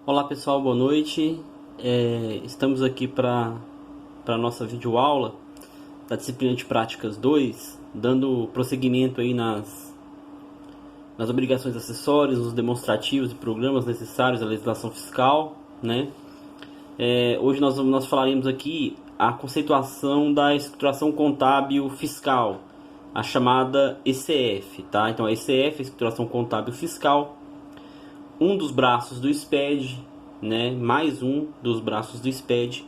Olá pessoal, boa noite. Estamos aqui para a nossa videoaula da disciplina de práticas 2, dando prosseguimento aí nas obrigações acessórias, nos demonstrativos e programas necessários à legislação fiscal, né? Hoje nós falaremos aqui a conceituação da escrituração contábil fiscal, a chamada ECF, tá? Então a ECF, escrituração contábil fiscal, um dos braços do SPED, né? Mais um dos braços do SPED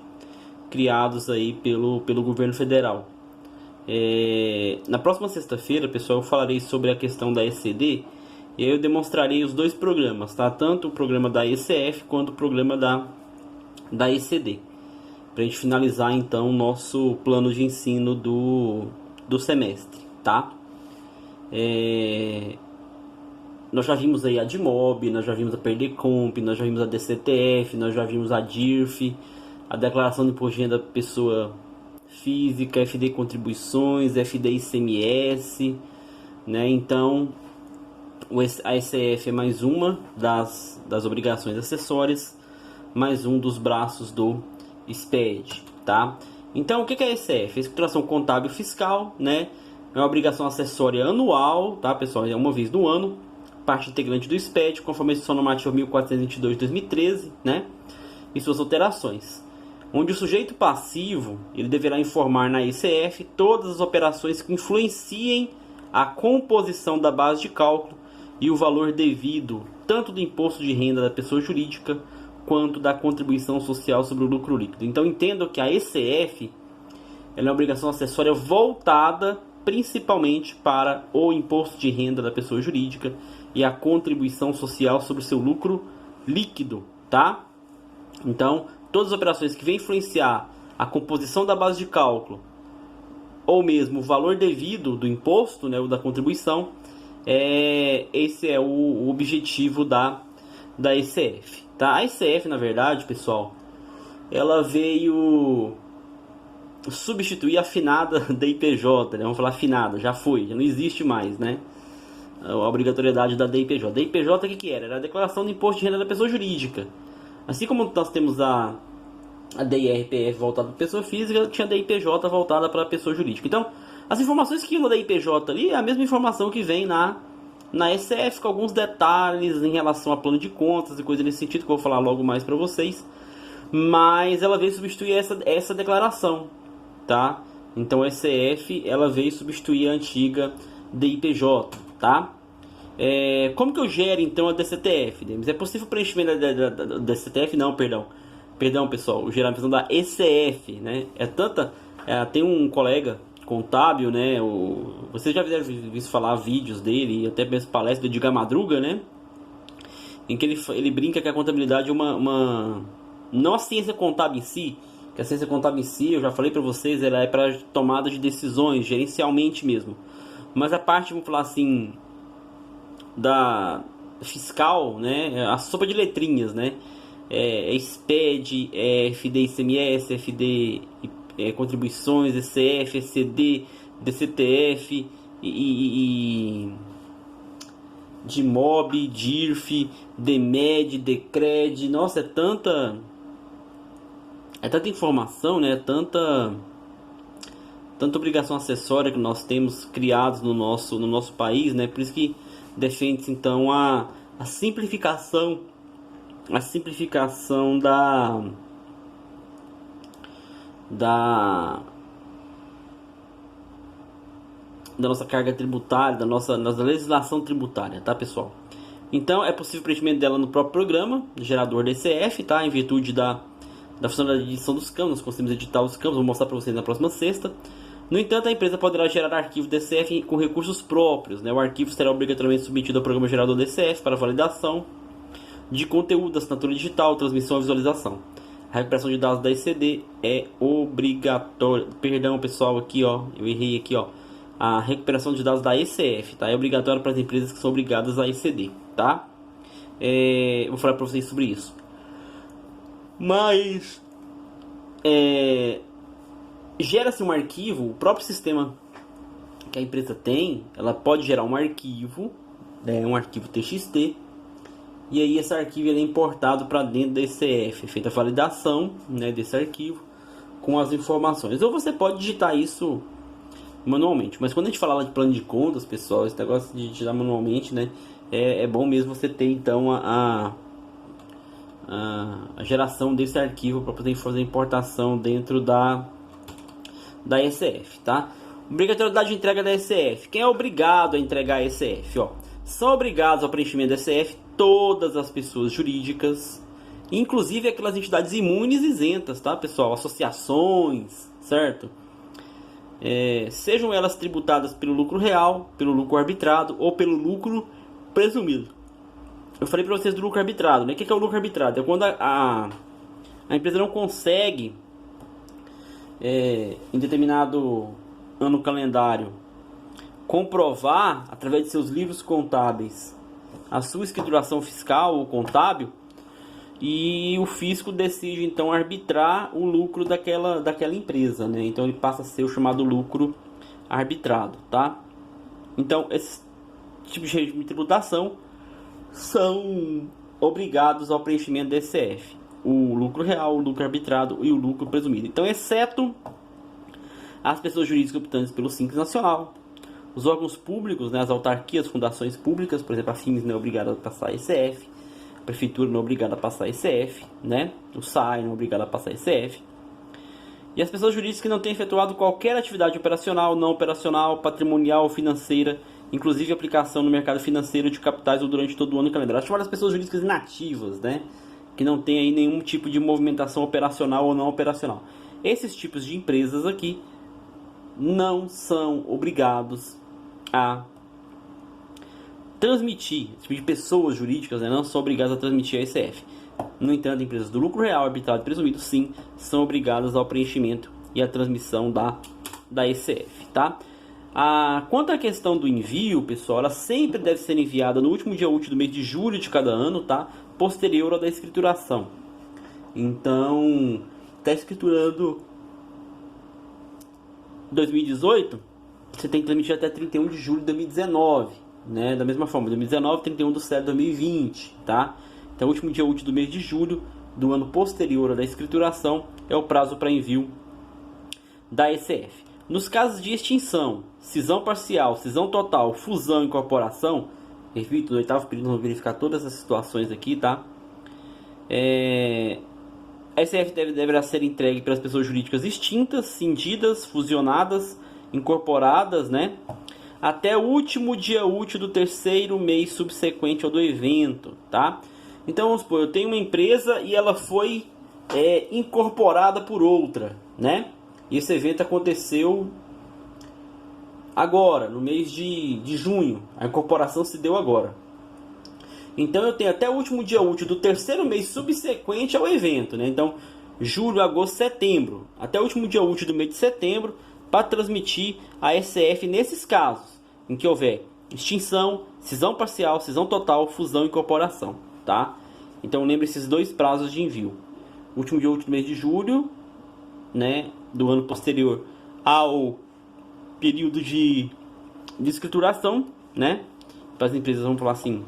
criados aí pelo governo federal. Na próxima sexta-feira, pessoal, eu falarei sobre a questão da ECD e aí eu demonstrarei os dois programas, tá? Tanto o programa da ECF quanto o programa da ECD, para a gente finalizar então o nosso plano de ensino do semestre, tá? Nós já vimos aí a DIMOB, nós já vimos a PERDECOMP, nós já vimos a DCTF, nós já vimos a DIRF, a Declaração de Imposto de Renda da Pessoa Física, FD Contribuições, FD ICMS, né? Então, a ECF é mais uma das obrigações acessórias, mais um dos braços do SPED, tá? Então, o que é a ECF? A escrituração contábil fiscal, né? É uma obrigação acessória anual, tá, pessoal? É uma vez no ano, parte integrante do SPED, conforme a Instituição Normativa 1422 de 2013, né? E suas alterações. Onde o sujeito passivo ele deverá informar na ECF todas as operações que influenciem a composição da base de cálculo e o valor devido, tanto do imposto de renda da pessoa jurídica, quanto da contribuição social sobre o lucro líquido. Então entendo que a ECF ela é uma obrigação acessória voltada principalmente para o imposto de renda da pessoa jurídica e a contribuição social sobre o seu lucro líquido, tá? Então, todas as operações que vêm influenciar a composição da base de cálculo ou mesmo o valor devido do imposto, né, ou da contribuição, esse é o objetivo da ECF, tá? A ECF, na verdade, pessoal, ela veio substituir a finada DIPJ, né? Vamos falar finada, já não existe mais, né? A obrigatoriedade da DIPJ. DIPJ o que era? Era a declaração de imposto de renda da pessoa jurídica. Assim como nós temos a DIRPF voltada para pessoa física, tinha a DIPJ voltada para a pessoa jurídica. Então, as informações que iam da DIPJ ali é a mesma informação que vem na ECF, com alguns detalhes em relação a plano de contas e coisa nesse sentido, que eu vou falar logo mais para vocês. Mas ela veio substituir essa declaração, tá? Então a ECF ela veio substituir a antiga DIPJ, tá? Como que eu gero então a DCTF? É possível preenchimento da DCTF? Não, perdão pessoal, o geramento da ECF, né? Tem um colega contábil, né? Vocês já devem visto falar vídeos dele, até mesmo palestra do Edgar Madruga, né? Em que ele brinca que a contabilidade é não a ciência contábil em si, que a ciência contábil em si, eu já falei para vocês, ela é para tomada de decisões, gerencialmente mesmo. Mas a parte, vamos falar assim, da fiscal, né, a sopa de letrinhas, né, SPED, FD ICMS, FD contribuições, ECF, ECD, DCTF e DIMOB, DIRF, DEMED, DECRED. Nossa, é tanta informação, né? Tanta obrigação acessória que nós temos criados no nosso país, né? Por isso que defende-se então a simplificação da nossa carga tributária, da nossa legislação tributária, tá, pessoal? Então é possível o preenchimento dela no próprio programa gerador DCF, tá? Em virtude da funcionalidade de edição dos campos, nós conseguimos editar os campos, vou mostrar para vocês na próxima sexta. No entanto, a empresa poderá gerar arquivo DCF com recursos próprios, né? O arquivo será obrigatoriamente submetido ao programa gerador DCF para validação de conteúdo, assinatura digital, transmissão e visualização. A recuperação de dados da ECD é obrigatória. Perdão, pessoal, aqui, ó, eu errei aqui, ó. A recuperação de dados da ECF, tá? É obrigatória para as empresas que são obrigadas a ECD, tá? Eu vou falar para vocês sobre isso. Mas gera-se um arquivo, o próprio sistema que a empresa tem, ela pode gerar um arquivo, né, um arquivo TXT, e aí esse arquivo ele é importado para dentro da ECF, é feita a validação, né, desse arquivo com as informações. Ou você pode digitar isso manualmente, mas quando a gente fala de plano de contas, pessoal, esse negócio de digitar manualmente, né, é bom mesmo você ter então a geração desse arquivo para poder fazer a importação dentro da ECF, tá? Obrigatoriedade de entrega da ECF. Quem é obrigado a entregar a ECF? Ó, são obrigados ao preenchimento da ECF todas as pessoas jurídicas, inclusive aquelas entidades imunes e isentas, tá, pessoal? Associações, certo? Sejam elas tributadas pelo lucro real, pelo lucro arbitrado ou pelo lucro presumido. Eu falei para vocês do lucro arbitrado, né? O que é o lucro arbitrado? É quando a empresa não consegue, em determinado ano calendário, comprovar, através de seus livros contábeis, a sua escrituração fiscal ou contábil, e o fisco decide então arbitrar o lucro daquela empresa, né? Então ele passa a ser o chamado lucro arbitrado, tá? Então esse tipo de regime de tributação são obrigados ao preenchimento da ECF: o lucro real, o lucro arbitrado e o lucro presumido. Então, exceto as pessoas jurídicas optantes pelo Simples Nacional, os órgãos públicos, né, as autarquias, fundações públicas, por exemplo, a FIMS não é obrigada a passar a ECF, a Prefeitura não é obrigada a passar a ECF, né, o SAI não é obrigado a passar a ECF, e as pessoas jurídicas que não têm efetuado qualquer atividade operacional, não operacional, patrimonial ou financeira, inclusive aplicação no mercado financeiro de capitais ou durante todo o ano calendário. Chamadas pessoas jurídicas inativas, né, que não tem aí nenhum tipo de movimentação operacional ou não operacional. Esses tipos de empresas aqui não são obrigados a transmitir, esse tipo de pessoas jurídicas, né, não são obrigadas a transmitir a ECF. No entanto, empresas do lucro real, arbitrado e presumido, sim, são obrigadas ao preenchimento e à transmissão da ECF, tá? Quanto à questão do envio, pessoal, ela sempre deve ser enviada no último dia útil do mês de julho de cada ano, tá? Posterior ao da escrituração. Então, está escriturando 2018, você tem que transmitir até 31 de julho de 2019, né? Da mesma forma, 2019, 31 de 7 de 2020, tá? Então, o último dia útil do mês de julho do ano posterior ao da escrituração é o prazo para envio da ECF. Nos casos de extinção, cisão parcial, cisão total, fusão e incorporação, repito, no 8º período vamos verificar todas essas situações aqui, tá? A ECF deverá ser entregue pelas pessoas jurídicas extintas, cindidas, fusionadas, incorporadas, né? Até o último dia útil do terceiro mês subsequente ao do evento, tá? Então, vamos supor, eu tenho uma empresa e ela foi incorporada por outra, né? E esse evento aconteceu agora, no mês de junho. A incorporação se deu agora. Então eu tenho até o último dia útil do terceiro mês subsequente ao evento, né? Então, julho, agosto, setembro. Até o último dia útil do mês de setembro para transmitir a ECF nesses casos em que houver extinção, cisão parcial, cisão total, fusão e incorporação, tá? Então lembre esses dois prazos de envio. Último dia útil do mês de julho, né, do ano posterior ao período de escrituração, né, para as empresas, vamos falar assim,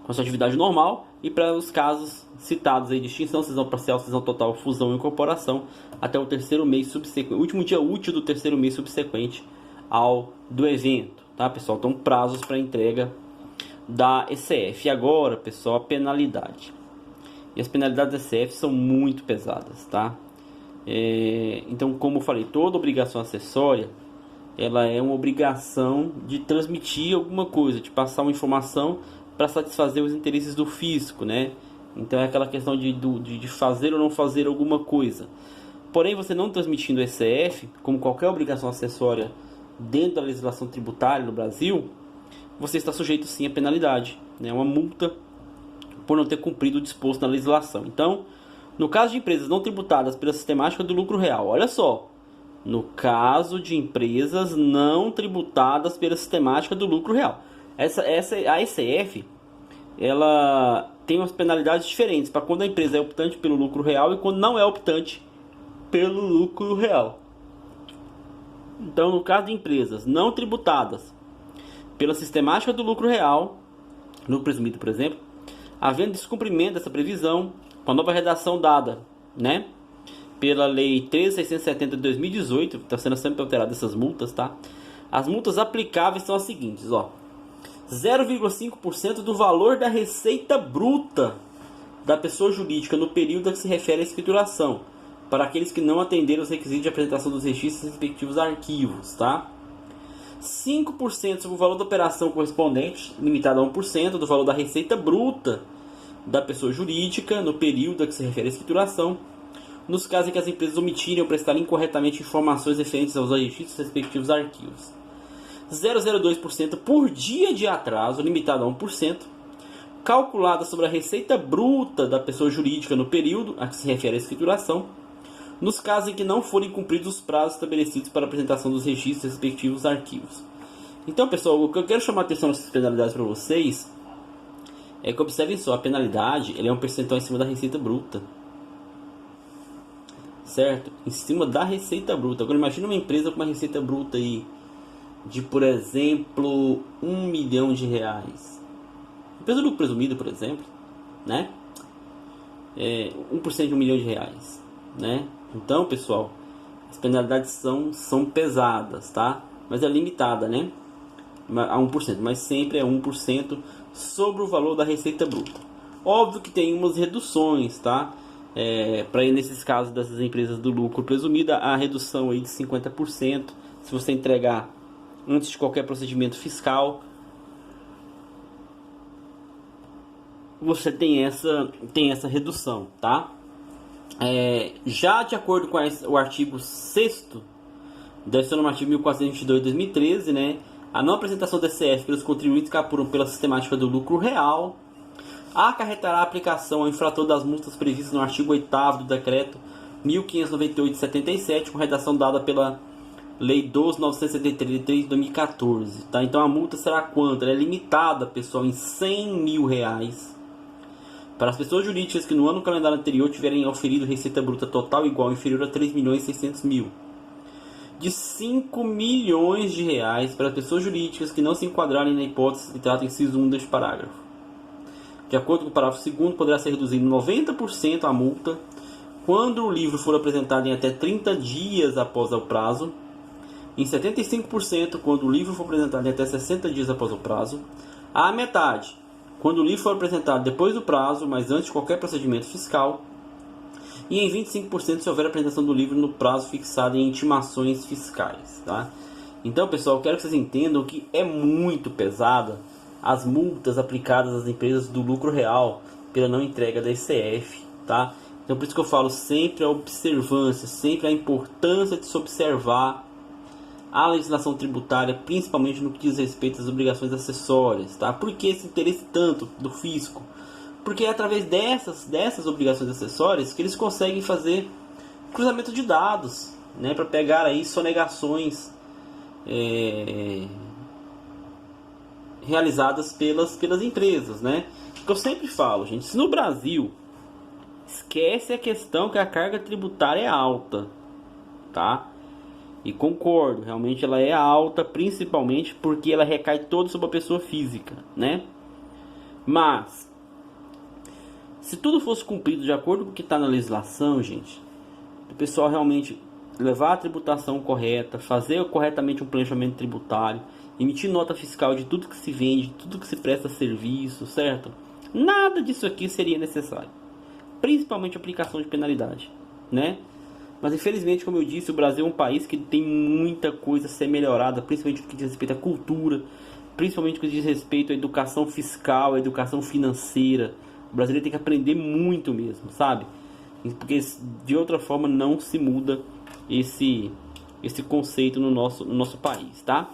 com a sua atividade normal, e para os casos citados aí de extinção, cisão parcial, cisão total, fusão e incorporação, até o terceiro mês subsequente, último dia útil do terceiro mês subsequente ao do evento, tá, pessoal? Então, prazos para entrega da ECF. E agora, pessoal, a penalidade. E as penalidades da ECF são muito pesadas, tá? Então, como eu falei, toda obrigação acessória, ela é uma obrigação de transmitir alguma coisa, de passar uma informação para satisfazer os interesses do fisco, né? Então é aquela questão de fazer ou não fazer alguma coisa. Porém, você não transmitindo o ECF, como qualquer obrigação acessória dentro da legislação tributária no Brasil, você está sujeito sim a penalidade, né? Uma multa por não ter cumprido o disposto na legislação. Então, no caso de empresas não tributadas pela sistemática do lucro real, olha só, no caso de empresas não tributadas pela sistemática do lucro real, a ECF, ela tem umas penalidades diferentes para quando a empresa é optante pelo lucro real e quando não é optante pelo lucro real. Então, no caso de empresas não tributadas pela sistemática do lucro real, lucro presumido, por exemplo, Havendo descumprimento dessa previsão, com a nova redação dada, né, pela Lei 13.670 de 2018, está sendo sempre alterada essas multas, tá? As multas aplicáveis são as seguintes, ó. 0,5% do valor da receita bruta da pessoa jurídica no período a que se refere à escrituração, para aqueles que não atenderam os requisitos de apresentação dos registros e respectivos arquivos, tá? 5% sobre o valor da operação correspondente, limitado a 1% do valor da receita bruta da pessoa jurídica no período a que se refere à escrituração, nos casos em que as empresas omitirem ou prestarem incorretamente informações referentes aos registros e respectivos arquivos. 0,02% por dia de atraso, limitado a 1%, calculada sobre a receita bruta da pessoa jurídica no período a que se refere à escrituração, nos casos em que não forem cumpridos os prazos estabelecidos para a apresentação dos registros e respectivos arquivos. Então, pessoal, o que eu quero chamar a atenção nessas penalidades para vocês é que, observem só, a penalidade ele é um percentual em cima da receita bruta. Certo? Em cima da receita bruta. Agora, imagina uma empresa com uma receita bruta aí de, por exemplo, R$1 milhão. Empresa de lucro presumido, por exemplo, né? 1% de R$1 milhão, né? Então, pessoal, as penalidades são pesadas, tá? Mas é limitada, né? A 1%, mas sempre é 1% sobre o valor da receita bruta. Óbvio que tem umas reduções, tá? Para nesses casos dessas empresas do lucro presumido, a redução aí de 50%, se você entregar antes de qualquer procedimento fiscal, você tem essa redução, tá? Já de acordo com o artigo 6º deve normativo 1422 de 2013, né? A não apresentação do DCF pelos contribuintes que apuram pela sistemática do lucro real acarretará a aplicação ao infrator das multas previstas no artigo 8º do decreto 1598 de 77, com redação dada pela Lei 12.973 de 2014, tá? Então a multa será quanto? Ela é limitada, pessoal, em R$100 mil para as pessoas jurídicas que no ano calendário anterior tiverem oferido receita bruta total igual ou inferior a R$3.600.000. De R$5 milhões para as pessoas jurídicas que não se enquadrarem na hipótese que trata o inciso 1 deste parágrafo. De acordo com o parágrafo 2º, poderá ser reduzido em 90% a multa quando o livro for apresentado em até 30 dias após o prazo, em 75% quando o livro for apresentado em até 60 dias após o prazo, à metade quando o livro for apresentado depois do prazo, mas antes de qualquer procedimento fiscal, e em 25% se houver apresentação do livro no prazo fixado em intimações fiscais, tá? Então, pessoal, eu quero que vocês entendam que é muito pesada as multas aplicadas às empresas do lucro real pela não entrega da ICF, tá? Então, por isso que eu falo sempre a observância, sempre a importância de se observar a legislação tributária, principalmente no que diz respeito às obrigações acessórias, tá? Por que esse interesse tanto do fisco? Porque é através dessas obrigações acessórias que eles conseguem fazer cruzamento de dados, né? Para pegar aí sonegações realizadas pelas empresas, né? Que eu sempre falo, gente, se no Brasil esquece a questão que a carga tributária é alta, tá? E concordo, realmente ela é alta, principalmente porque ela recai toda sobre a pessoa física, né? Mas se tudo fosse cumprido de acordo com o que está na legislação, gente, o pessoal realmente levar a tributação correta, fazer corretamente um planejamento tributário, emitir nota fiscal de tudo que se vende, de tudo que se presta serviço, certo? Nada disso aqui seria necessário, principalmente a aplicação de penalidade, né? Mas infelizmente, como eu disse, o Brasil é um país que tem muita coisa a ser melhorada, principalmente no que diz respeito à cultura, principalmente no que diz respeito à educação fiscal, à educação financeira. O brasileiro tem que aprender muito mesmo, sabe? Porque de outra forma não se muda esse conceito no nosso país, tá?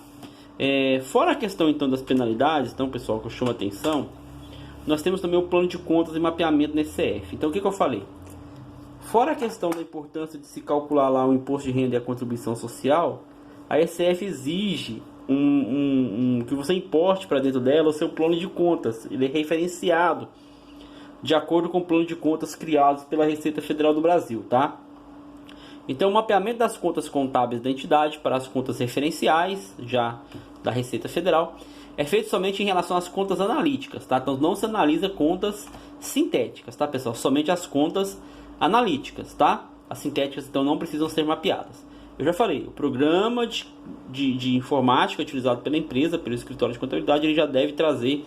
Fora a questão então das penalidades, então, pessoal, que eu chamo a atenção, nós temos também o plano de contas e mapeamento na ECF. Então, o que eu falei? Fora a questão da importância de se calcular lá o imposto de renda e a contribuição social, a ECF exige que você importe para dentro dela o seu plano de contas. Ele é referenciado de acordo com o plano de contas criados pela Receita Federal do Brasil, tá? Então, o mapeamento das contas contábeis da entidade para as contas referenciais, já da Receita Federal, é feito somente em relação às contas analíticas, tá? Então não se analisa contas sintéticas, tá, pessoal? Somente as contas analíticas, tá? As sintéticas, então, não precisam ser mapeadas. Eu já falei, o programa de informática utilizado pela empresa, pelo escritório de contabilidade, ele já deve trazer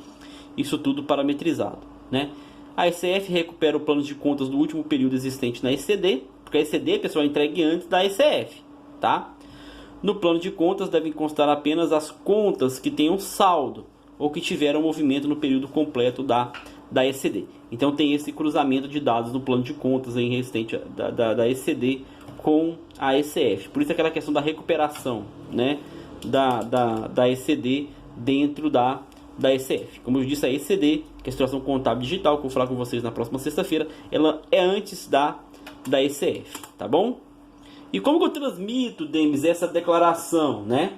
isso tudo parametrizado, né? A ECF recupera o plano de contas do último período existente na ECD, porque a ECD, pessoal, é entregue antes da ECF, tá? No plano de contas devem constar apenas as contas que tenham saldo ou que tiveram movimento no período completo da ECD. Então tem esse cruzamento de dados no plano de contas em resistente da ECD com a ECF. Por isso aquela questão da recuperação, né, da ECD dentro da ECF. Como eu disse, a ECD, que é a Situação Contábil Digital, que eu vou falar com vocês na próxima sexta-feira, ela é antes da ECF, tá bom? E como que eu transmito, Demis, essa declaração, né?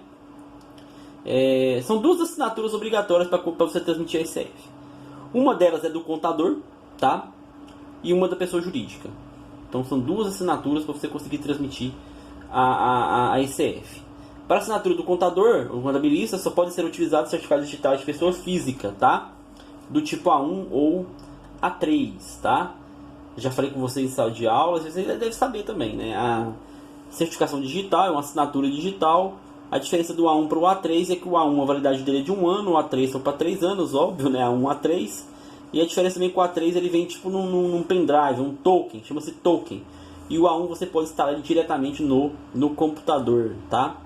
São duas assinaturas obrigatórias para você transmitir a ECF. Uma delas é do contador, tá? E uma da pessoa jurídica. Então são duas assinaturas para você conseguir transmitir a ECF. Para a assinatura do contador, o contabilista, só pode ser utilizado certificados digitais de pessoa física, tá? Do tipo A1 ou A3, tá? Já falei com vocês em sala de aula, vocês devem saber também, né? A certificação digital é uma assinatura digital. A diferença do A1 para o A3 é que o A1, a validade dele é de 1 ano, o A3 são para 3 anos, óbvio, né? A1, A3. E a diferença também com o A3, ele vem tipo num pendrive, um token, chama-se token. E o A1 você pode instalar ele diretamente no computador, tá?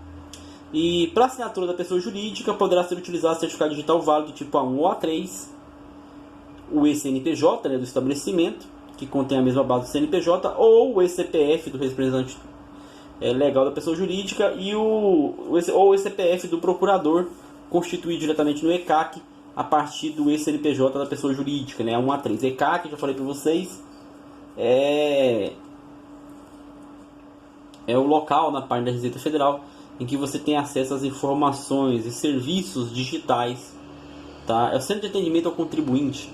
E para assinatura da pessoa jurídica, poderá ser utilizado certificado digital válido tipo A1 ou A3, o eCNPJ, né, do estabelecimento, que contém a mesma base do CNPJ, ou o eCPF do representante legal da pessoa jurídica ou o CPF do procurador, constituído diretamente no ECAC a partir do eCNPJ da pessoa jurídica, né? 1A3. ECAC, já falei para vocês, é o local na página da Receita Federal em que você tem acesso às informações e serviços digitais, tá? É o Centro de Atendimento ao Contribuinte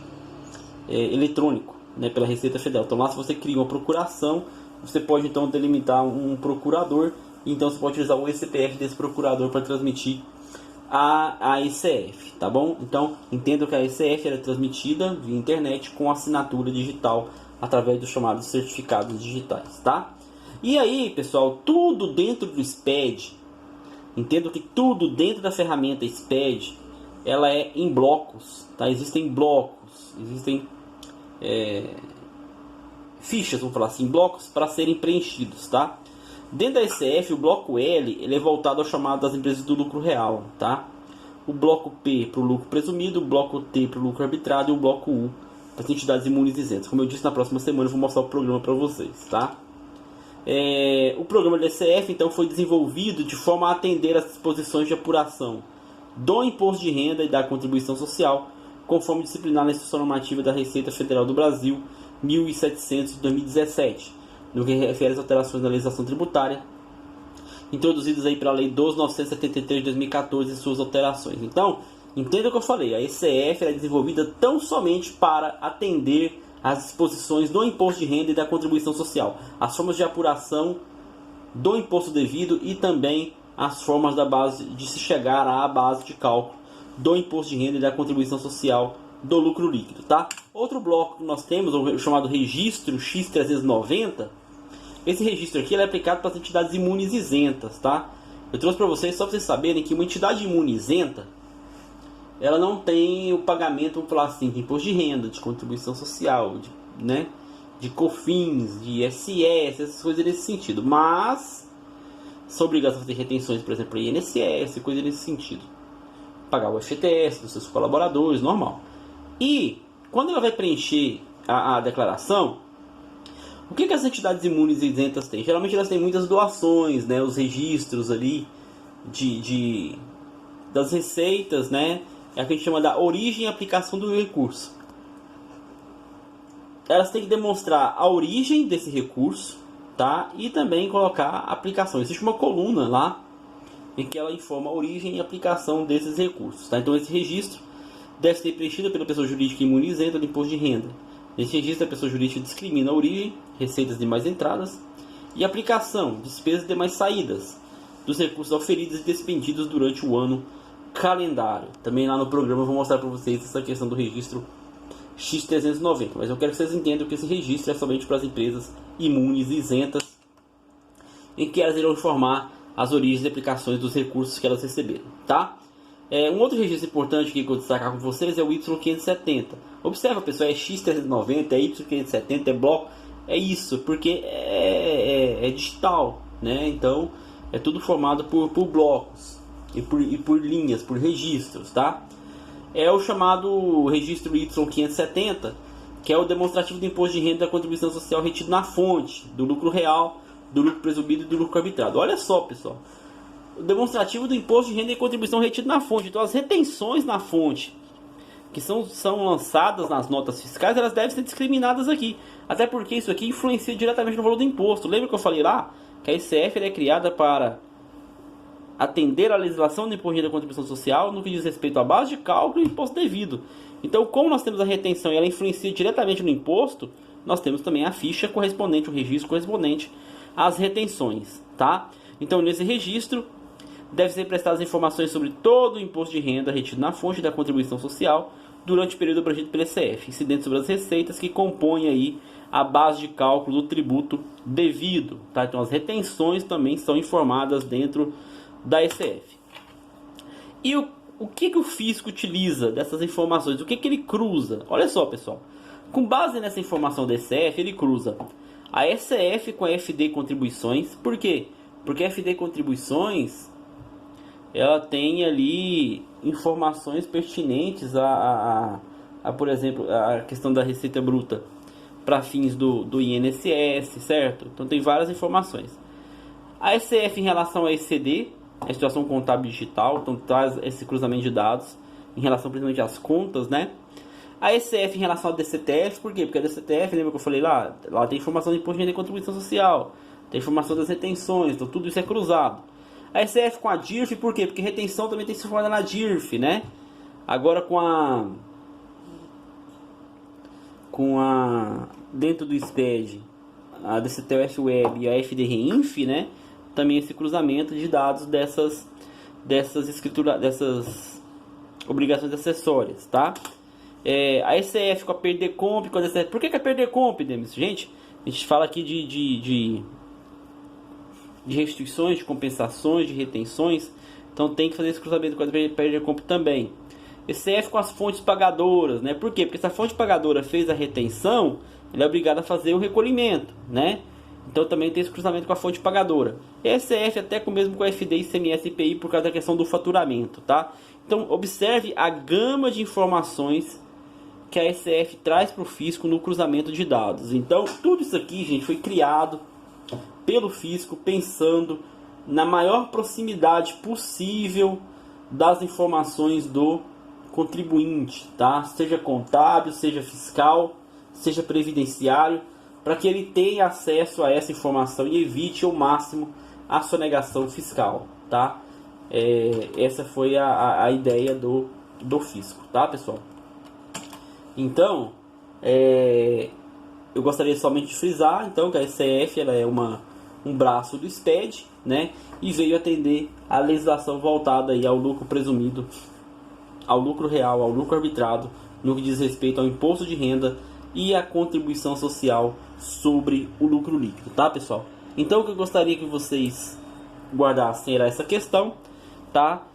eletrônico, né, pela Receita Federal. Então lá, se você cria uma procuração, você pode então delimitar um procurador, então você pode utilizar o eCPF desse procurador para transmitir a ECF, tá bom? Então entenda que a ECF era transmitida via internet com assinatura digital através dos chamados certificados digitais, tá? E aí, pessoal, tudo dentro do SPED, entendo que tudo dentro da ferramenta SPED, ela é em blocos, tá? Existem blocos, existem fichas, vamos falar assim, blocos para serem preenchidos, tá? Dentro da ECF, o bloco L ele é voltado ao chamado das empresas do lucro real, tá? O bloco P para o lucro presumido, o bloco T para o lucro arbitrado e o bloco U para as entidades imunes isentas. Como eu disse, na próxima semana eu vou mostrar o programa para vocês, tá? O programa da ECF então foi desenvolvido de forma a atender às disposições de apuração do imposto de renda e da contribuição social, conforme disciplinar na Instrução Normativa da Receita Federal do Brasil 1700 de 2017, no que refere às alterações na legislação tributária introduzidas aí pela Lei 12.973 de 2014 e suas alterações. Então, entenda o que eu falei, a ECF é desenvolvida tão somente para atender às disposições do imposto de renda e da contribuição social, as formas de apuração do imposto devido e também as formas da base de se chegar à base de cálculo do imposto de renda e da contribuição social do lucro líquido, tá? Outro bloco que nós temos, o chamado registro X390, esse registro aqui ele é aplicado para as entidades imunes isentas, tá? Eu trouxe para vocês só para vocês saberem que uma entidade imune isenta, ela não tem o pagamento, vamos falar assim, de imposto de renda, de contribuição social, de COFINS, de ISS, essas coisas nesse sentido, mas são obrigadas a fazer retenções, por exemplo, INSS, coisa nesse sentido, pagar o FGTS dos seus colaboradores, normal. E quando ela vai preencher a declaração, o que as entidades imunes isentas têm? Geralmente elas têm muitas doações, né? Os registros ali das receitas, né? É o que a gente chama da origem e aplicação do recurso. Elas têm que demonstrar a origem desse recurso, tá? E também colocar a aplicação. Existe uma coluna lá em que ela informa a origem e aplicação desses recursos, tá? Então esse registro deve ser preenchido pela pessoa jurídica imune isenta do imposto de renda. Nesse registro, a pessoa jurídica discrimina a origem, receitas de demais entradas e aplicação, despesas de demais saídas dos recursos auferidos e despendidos durante o ano calendário. Também lá no programa eu vou mostrar para vocês essa questão do registro X390, mas eu quero que vocês entendam que esse registro é somente para as empresas imunes e isentas, em que elas irão informar as origens e aplicações dos recursos que elas receberam, tá? Um outro registro importante que eu vou destacar com vocês é o Y570. Observa, pessoal, é X390, é Y570, é bloco, é isso, porque é digital, né? Então é tudo formado por blocos e por linhas, por registros, tá? É o chamado registro Y570, que é o demonstrativo do imposto de renda da contribuição social retido na fonte, do lucro real, do lucro presumido e do lucro arbitrado. Olha só, pessoal, o demonstrativo do imposto de renda e contribuição retido na fonte. Então as retenções na fonte que são lançadas nas notas fiscais, elas devem ser discriminadas aqui, até porque isso aqui influencia diretamente no valor do imposto. Lembra que eu falei lá que a ICF é criada para atender à legislação do imposto de renda e contribuição social no que diz respeito à base de cálculo e imposto devido. Então, como nós temos a retenção e ela influencia diretamente no imposto, nós temos também a ficha correspondente, o registro correspondente às retenções, tá? Então, nesse registro deve ser prestadas informações sobre todo o imposto de renda retido na fonte da contribuição social durante o período abrangido pelo ICF, incidente sobre as receitas que compõem aí a base de cálculo do tributo devido, tá? Então, as retenções também são informadas dentro da ICF. E o que o fisco utiliza dessas informações? O que ele cruza? Olha só, pessoal. Com base nessa informação da ICF, ele cruza a ICF com a FD Contribuições. Por quê? Porque a FD Contribuições ela tem ali informações pertinentes por exemplo, a questão da receita bruta para fins do INSS, certo? Então tem várias informações. A ICF em relação a ECD, a situação contábil digital, então traz esse cruzamento de dados em relação principalmente às contas, né? A ECF em relação ao DCTF, por quê? Porque a DCTF, lembra que eu falei lá tem informação de imposto de renda e contribuição social, tem informação das retenções, então tudo isso é cruzado. A ECF com a DIRF, por quê? Porque retenção também tem que ser formada na DIRF, né? Agora dentro do SPED, a DCTF Web e a FD Reinf, né? Também esse cruzamento de dados dessas obrigações acessórias, tá? A ECF com a PERDECOMP, com a DCF. Por que a PERDECOMP, Demis? Gente, a gente fala aqui de restituições, de compensações, de retenções, então tem que fazer esse cruzamento com a PERDECOMP também. ECF com as fontes pagadoras, né? Por quê? Porque se a fonte pagadora fez a retenção, ele é obrigado a fazer o recolhimento, né? Então também tem esse cruzamento com a fonte pagadora. ECF até mesmo com a FD, ICMS e IPI por causa da questão do faturamento, tá? Então observe a gama de informações que a ECF traz para o fisco no cruzamento de dados. Então tudo isso aqui, gente, foi criado pelo fisco pensando na maior proximidade possível das informações do contribuinte, tá? Seja contábil, seja fiscal, seja previdenciário, para que ele tenha acesso a essa informação e evite ao máximo a sonegação fiscal, tá? Essa foi a ideia do fisco, tá, pessoal? Então, eu gostaria somente de frisar, então, que a ECF ela é um braço do SPED, né? E veio atender a legislação voltada aí ao lucro presumido, ao lucro real, ao lucro arbitrado, no que diz respeito ao imposto de renda e a contribuição social sobre o lucro líquido, tá, pessoal? Então o que eu gostaria que vocês guardassem era essa questão, tá?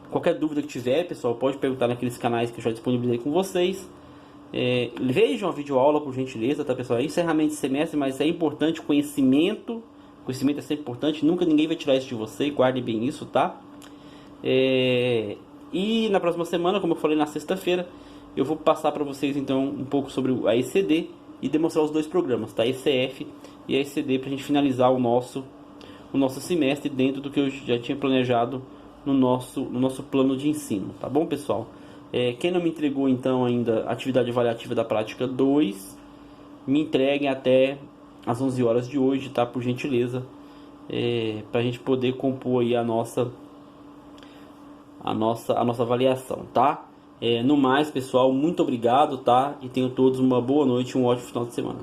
Qualquer dúvida que tiver, pessoal, pode perguntar naqueles canais que eu já disponibilizei com vocês. Vejam a videoaula, por gentileza, tá, pessoal? É encerramento de semestre, mas é importante conhecimento. Conhecimento é sempre importante, nunca ninguém vai tirar isso de você, guardem bem isso, tá? E na próxima semana, como eu falei na sexta-feira, eu vou passar para vocês então um pouco sobre a ECD e demonstrar os dois programas, tá? A ECF e a ECD, para a gente finalizar o nosso semestre dentro do que eu já tinha planejado no nosso plano de ensino, tá bom, pessoal? Quem não me entregou então ainda a atividade avaliativa da prática 2, me entreguem até às 11 horas de hoje, tá? Por gentileza, para a gente poder compor aí a nossa avaliação, tá? No mais, pessoal, muito obrigado, tá? E tenham todos uma boa noite e um ótimo final de semana.